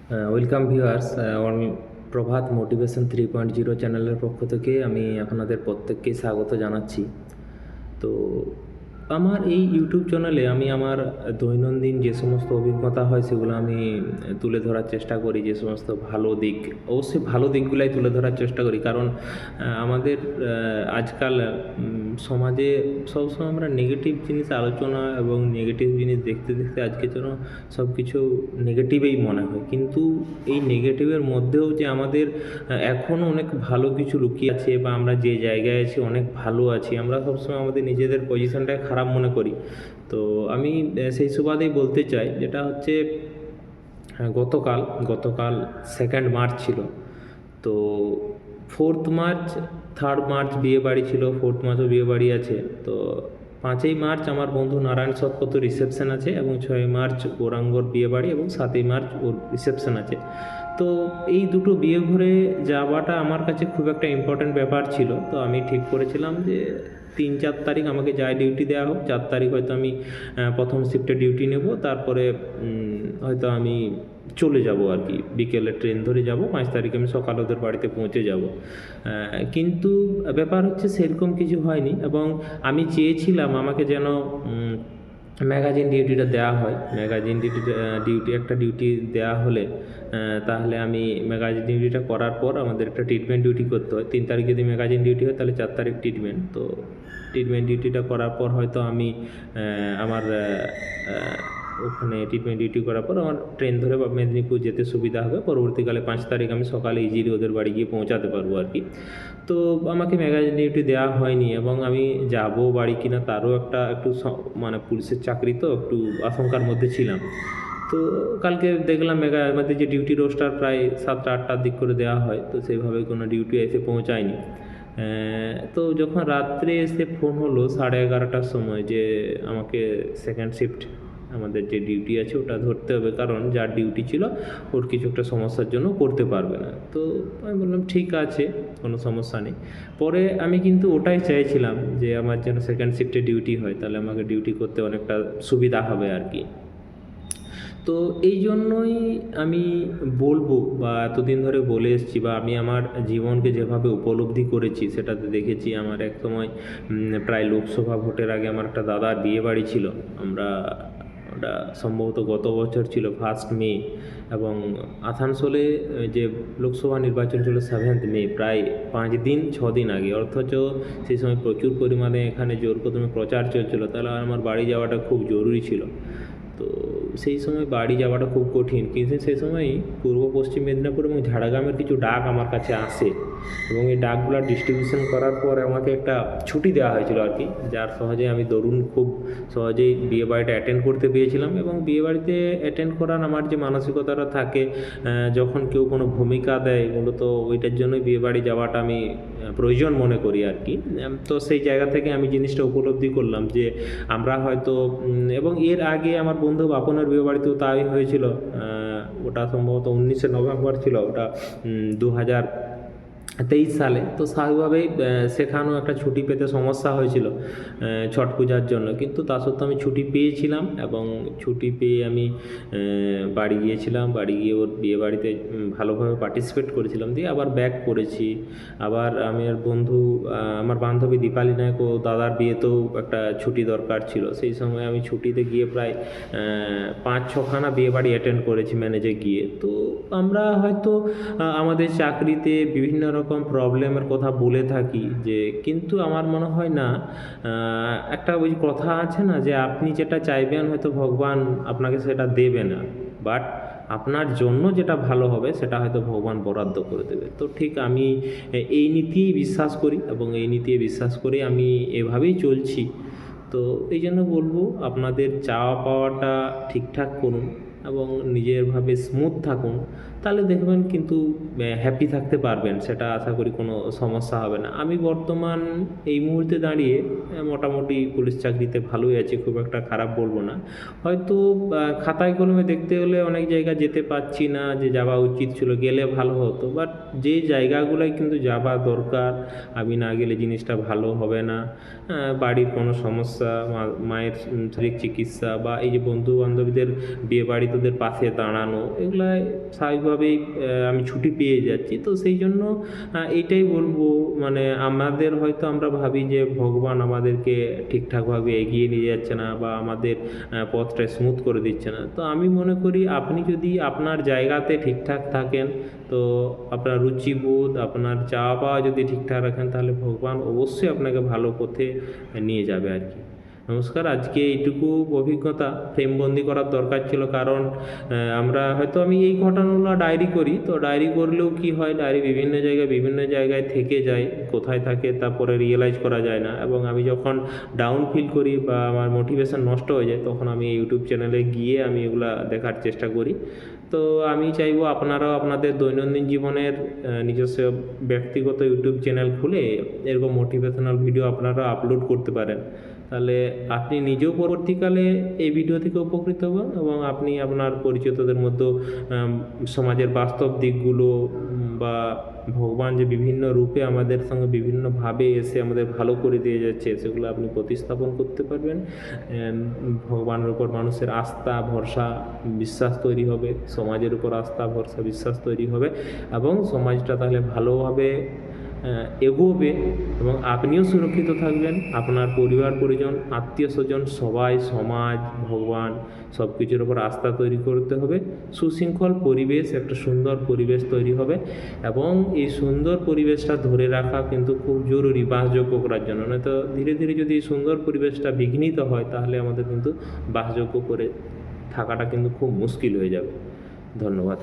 Welcome viewers প্রভাত motivation 3.0 চ্যানেলের পক্ষ থেকে আমি আপনাদের প্রত্যেককেই স্বাগত জানাচ্ছি। তো আমার এই ইউটিউব চ্যানেলে আমি আমার দৈনন্দিন যে সমস্ত অভিজ্ঞতা হয় সেগুলো আমি তুলে ধরার চেষ্টা করি। যে সমস্ত ভালো দিক, অবশ্যই ভালো দিকগুলাই তুলে ধরার চেষ্টা করি, কারণ আমাদের আজকাল সমাজে সবসময় আমরা নেগেটিভ জিনিস আলোচনা এবং নেগেটিভ জিনিস দেখতে দেখতে আজকে যেন সব কিছু নেগেটিভই মনে হয়। কিন্তু এই নেগেটিভের মধ্যেও যে আমাদের এখনও অনেক ভালো কিছু লুকিয়ে আছে, বা আমরা যে জায়গায় আছি অনেক ভালো আছি, আমরা সবসময় আমাদের নিজেদের পজিশনটাকে খারাপ মনে করি। তো আমি সেই সুবাদেই বলতে চাই, যেটা হচ্ছে গতকাল 2nd মার্চ ছিল। তো 4th মার্চ, 3rd মার্চ বিয়ে বাড়ি ছিল, 4th মার্চও বিয়ে বাড়ি আছে। তো 5ই মার্চ আমার বন্ধু নারায়ণ সৎপথ রিসেপশন আছে, এবং 6ই মার্চ ওরাঙ্গর বিয়ে বাড়ি, এবং 7ই মার্চ ওর রিসেপশন আছে। তো এই দুটো বিয়ে ঘরে যাওয়াটা আমার কাছে খুব একটা ইম্পর্ট্যান্ট ব্যাপার ছিল। তো আমি ঠিক করেছিলাম যে 3-4 তারিখ আমাকে যাই ডিউটি দেওয়া হোক, 4 তারিখ হয়তো আমি প্রথম শিফটে ডিউটি নেব, তারপরে হয়তো আমি চলে যাব আর কি, বিকেলে ট্রেন ধরে যাব, 5 তারিখে আমি সকালে ওদের বাড়িতে পৌঁছে যাব। কিন্তু ব্যাপার হচ্ছে সেরকম কিছু হয়নি, এবং আমি চেয়েছিলাম আমাকে যেন ম্যাগাজিন ডিউটিটা দেওয়া হয়। ম্যাগাজিন ডিউটি দেওয়া হলে তাহলে আমি ম্যাগাজিন ডিউটিটা করার পর আমাদের একটা ট্রিটমেন্ট ডিউটি করতে হয়। 3 তারিখ যদি ম্যাগাজিন ডিউটি হয় তাহলে 4 তারিখ ট্রিটমেন্ট। তো ট্রিটমেন্ট ডিউটিটা করার পর হয়তো আমি আমার ওখানে ট্রিটমেন্ট ডিউটি করার পর আমার ট্রেন ধরে বা মেদিনীপুর যেতে সুবিধা হবে। পরবর্তীকালে 5 তারিখ আমি সকালে ইজিলি ওদের বাড়ি গিয়ে পৌঁছাতে পারবো আর কি। তো আমাকে ম্যাগাজিন ডিউটি দেওয়া হয়নি, এবং আমি যাব বাড়ি কিনা তারও একটু মানে পুলিশের চাকরি, তো একটু আশঙ্কার মধ্যে ছিলাম। তো কালকে দেখলাম আমাদের যে ডিউটি রোস্টার প্রায় 7টা-8টার দিক করে দেওয়া হয়, তো সেইভাবে কোনো ডিউটি এসে পৌঁছায়নি। তো যখন রাত্রে এসে ফোন হলো 11:30টার সময় যে আমাকে সেকেন্ড শিফট আমাদের যে ডিউটি আছে ওটা ধরতে হবে, কারণ যার ডিউটি ছিল ওর কিছু একটা সমস্যার জন্য করতে পারবে না। তো আমি বললাম ঠিক আছে, কোনো সমস্যা নেই। পরে আমি কিন্তু ওটাই চাইছিলাম যে আমার যেন সেকেন্ড শিফটে ডিউটি হয়, তাহলে আমাকে ডিউটি করতে অনেকটা সুবিধা হবে আর কি। তো এই জন্যই আমি বলবো, বা এতদিন ধরে বলে এসেছি, বা আমি আমার জীবনকে যেভাবে উপলব্ধি করেছি সেটাতে দেখেছি। আমার এক সময় প্রায় লোকসভা ভোটের আগে আমার একটা দাদার বিয়ে বাড়ি ছিল। ওটা সম্ভবত গত বছর ছিল 1 মে, এবং আসানসোলে যে লোকসভা নির্বাচন ছিল 7 মে, প্রায় 5-6 দিন আগে। অথচ সেই সময় প্রচুর পরিমাণে এখানে জোর কদমে প্রচার চলছিল, তাহলে আমার বাড়ি যাওয়াটা খুব জরুরি ছিল। তো সেই সময় বাড়ি যাওয়াটা খুব কঠিন, কিন্তু সেই সময়ই পূর্ব পশ্চিম মেদিনীপুর এবং ঝাড়গ্রামের কিছু ডাক আমার কাছে আসে, এবং এই ডাকগুলো ডিস্ট্রিবিউশন করার পর আমাকে একটা ছুটি দেওয়া হয়েছিল আর কি, যার সহজে আমি খুব সহজেই বিয়েবাড়িটা অ্যাটেন্ড করতে পেরেছিলাম। এবং বিয়েবাড়িতে অ্যাটেন্ড করার আমার যে মানসিকতাটা থাকে, যখন কেউ কোনো ভূমিকা দেয়, মূলত ওইটার জন্যই বিয়েবাড়ি যাওয়াটা আমি প্রয়োজন মনে করি আর কি। তো সেই জায়গা থেকে আমি জিনিসটা উপলব্ধি করলাম যে আমরা হয়তো, এবং এর আগে আমার বন্ধু বাপনের বিয়েবাড়িতেও তাই হয়েছিল। ওটা সম্ভবত 19শে নভেম্বর ছিল, ওটা 2023 সালে। তো স্বাভাবিকভাবেই সেখানেও একটা ছুটি পেতে সমস্যা হয়েছিল ছট পূজার জন্য, কিন্তু তা সত্ত্বেও আমি ছুটি পেয়েছিলাম, এবং ছুটি পেয়ে আমি বাড়ি গিয়েছিলাম। বাড়ি গিয়ে ওর বিয়েবাড়িতে ভালোভাবে পার্টিসিপেট করেছিলাম, দিয়ে আবার ব্যাক করেছি। আবার আমার বান্ধবী দীপালি নায়ক ও দাদার বিয়েতেও একটা ছুটি দরকার ছিল, সেই সময় আমি ছুটিতে গিয়ে প্রায় 5-6খানা বিয়েবাড়ি অ্যাটেন্ড করেছি ম্যানেজে গিয়ে। তো আমরা হয়তো আমাদের চাকরিতে বিভিন্ন রকম প্রবলেমের কথা বলে থাকি, কিন্তু আমার মনে হয় না, একটা ওই কথা আছে না যে আপনি যেটা চাইবেন হয়তো ভগবান আপনাকে সেটা দেবে না, বাট আপনার জন্য যেটা ভালো হবে সেটা হয়তো ভগবান বরাদ্দ করে দেবে। তো ঠিক আমি এই নীতিই বিশ্বাস করি, এবং এই নীতি বিশ্বাস করে আমি এভাবেই চলছি। তো এই জন্য বলবো, আপনাদের চাওয়া পাওয়াটা ঠিকঠাক করুন এবং নিজেরভাবে স্মুথ থাকুন, তাহলে দেখবেন কিন্তু হ্যাপি থাকতে পারবেন, সেটা আশা করি কোনো সমস্যা হবে না। আমি বর্তমান এই মুহূর্তে দাঁড়িয়ে মোটামুটি পুলিশ চাকরিতে ভালোই আছি, খুব একটা খারাপ বলবো না। হয়তো খাতায় কলমে দেখতে হলে অনেক জায়গা যেতে পারছি না, যে যাওয়া উচিত ছিল, গেলে ভালো হতো, বাট যে জায়গাগুলোয় কিন্তু যাওয়া দরকার, আমি না গেলে জিনিসটা ভালো হবে না। বাড়ির কোনো সমস্যা, মায়ের শারীরিক চিকিৎসা, বা এই যে বন্ধু বান্ধবীদের বিয়ে বাড়ি তো বাড়িওয়ালাদের পাশে দাঁড়ানো, এগুলাই স্বাভাবিকভাবেই আমি ছুটি পেয়ে যাচ্ছি। তো সেই জন্য এইটাই বলবো, মানে আমাদের হয়তো আমরা ভাবি যে ভগবান আমাদেরকে ঠিকঠাকভাবে এগিয়ে নিয়ে যাচ্ছে না বা আমাদের পথটা স্মুথ করে দিচ্ছে না। তো আমি মনে করি আপনি যদি আপনার জায়গাতে ঠিকঠাক থাকেন, তো আপনার রুচিবোধ, আপনার চাওয়া পাওয়া যদি ঠিকঠাক রাখেন, তাহলে ভগবান অবশ্যই আপনাকে ভালো পথে নিয়ে যাবে আর কি। নমস্কার, আজকে এইটুকু অভিজ্ঞতা ফ্রেমবন্দি করার দরকার ছিল, কারণ আমরা হয়তো আমি এই ঘটনাগুলো ডায়েরি করি, তো ডায়েরি করলেও কি হয়, ডায়েরি বিভিন্ন জায়গায় থেকে যায়, কোথায় থাকে তারপরে রিয়েলাইজ করা যায় না, এবং আমি যখন ডাউন ফিল করি বা আমার মোটিভেশন নষ্ট হয়ে যায়, তখন আমি ইউটিউব চ্যানেলে গিয়ে আমি এগুলা দেখার চেষ্টা করি। তো আমি চাইবো আপনারাও আপনাদের দৈনন্দিন জীবনের নিজস্ব ব্যক্তিগত ইউটিউব চ্যানেল খুলে এরকম মোটিভেশনাল ভিডিও আপনারা আপলোড করতে পারেন। তাহলে আপনি নিজেও পরবর্তীকালে এই ভিডিও থেকে উপকৃত হবেন, এবং আপনি আপনার পরিচিতদের মধ্যেও সমাজের বাস্তব দিকগুলো বা ভগবান যে বিভিন্ন রূপে আমাদের সঙ্গে বিভিন্নভাবে এসে আমাদের ভালো করে দিয়ে যাচ্ছে, সেগুলো আপনি প্রতিস্থাপন করতে পারবেন। ভগবানের উপর মানুষের আস্থা, ভরসা, বিশ্বাস তৈরি হবে, সমাজের উপর আস্থা, ভরসা, বিশ্বাস তৈরি হবে, এবং সমাজটা তাহলে ভালোভাবে এগোবে, এবং আপনিও সুরক্ষিত থাকবেন। আপনার পরিবার পরিজন, আত্মীয় স্বজন, সবাই, সমাজ, ভগবান সব কিছুর উপর আস্থা তৈরি করতে হবে। সুশৃঙ্খল পরিবেশ, একটা সুন্দর পরিবেশ তৈরি হবে, এবং এই সুন্দর পরিবেশটা ধরে রাখা কিন্তু খুব জরুরি বাসযোগ্য করার জন্য। নয়তো ধীরে ধীরে যদি এই সুন্দর পরিবেশটা বিঘ্নিত হয়, তাহলে আমাদের কিন্তু বাসযোগ্য করে থাকাটা কিন্তু খুব মুশকিল হয়ে যাবে। ধন্যবাদ।